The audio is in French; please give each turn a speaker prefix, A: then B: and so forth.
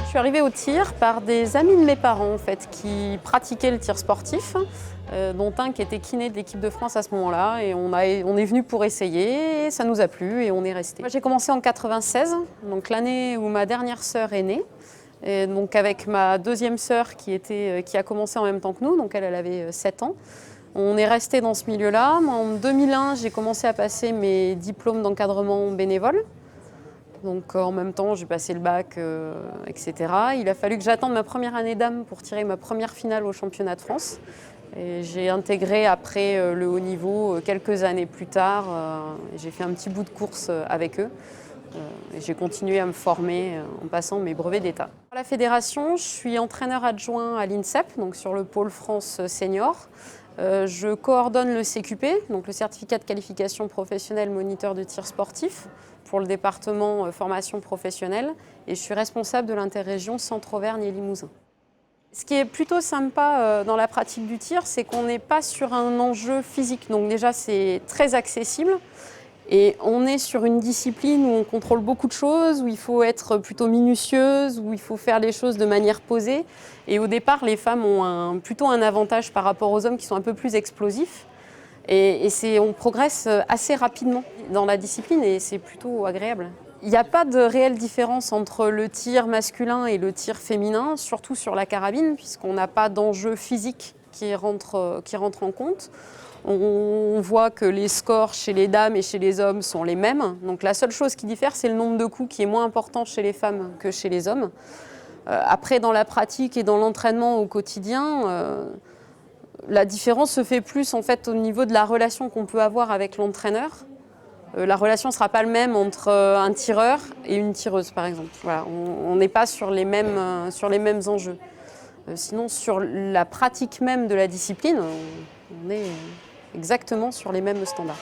A: Je suis arrivée au tir par des amis de mes parents en fait, qui pratiquaient le tir sportif, dont un qui était kiné de l'équipe de France à ce moment-là. Et on est venu pour essayer, et ça nous a plu et on est resté. J'ai commencé en 96, donc l'année où ma dernière sœur est née. Et donc avec ma deuxième sœur qui a commencé en même temps que nous, donc elle avait 7 ans. On est resté dans ce milieu-là. En 2001, j'ai commencé à passer mes diplômes d'encadrement bénévole. Donc en même temps, j'ai passé le bac, etc. Il a fallu que j'attende ma première année d'âme pour tirer ma première finale au championnat de France. Et j'ai intégré après le haut niveau quelques années plus tard. J'ai fait un petit bout de course avec eux. Et j'ai continué à me former en passant mes brevets d'État. À la fédération, je suis entraîneur adjoint à l'INSEP, donc sur le pôle France senior. Je coordonne le CQP, donc le certificat de qualification professionnelle moniteur de tir sportif, pour le département formation professionnelle, et je suis responsable de l'interrégion Centre-Auvergne et Limousin. Ce qui est plutôt sympa dans la pratique du tir, c'est qu'on n'est pas sur un enjeu physique, donc déjà c'est très accessible. Et on est sur une discipline où on contrôle beaucoup de choses, où il faut être plutôt minutieuse, où il faut faire les choses de manière posée. Et au départ, les femmes ont plutôt un avantage par rapport aux hommes qui sont un peu plus explosifs. Et on progresse assez rapidement dans la discipline et c'est plutôt agréable. Il n'y a pas de réelle différence entre le tir masculin et le tir féminin, surtout sur la carabine, puisqu'on n'a pas d'enjeu physique qui rentre en compte. On voit que les scores chez les dames et chez les hommes sont les mêmes. Donc la seule chose qui diffère, c'est le nombre de coups qui est moins important chez les femmes que chez les hommes. Après, dans la pratique et dans l'entraînement au quotidien, la différence se fait plus en fait, au niveau de la relation qu'on peut avoir avec l'entraîneur. La relation ne sera pas la même entre un tireur et une tireuse, par exemple. Voilà, on n'est pas sur les mêmes enjeux. Sinon, sur la pratique même de la discipline, on est exactement sur les mêmes standards.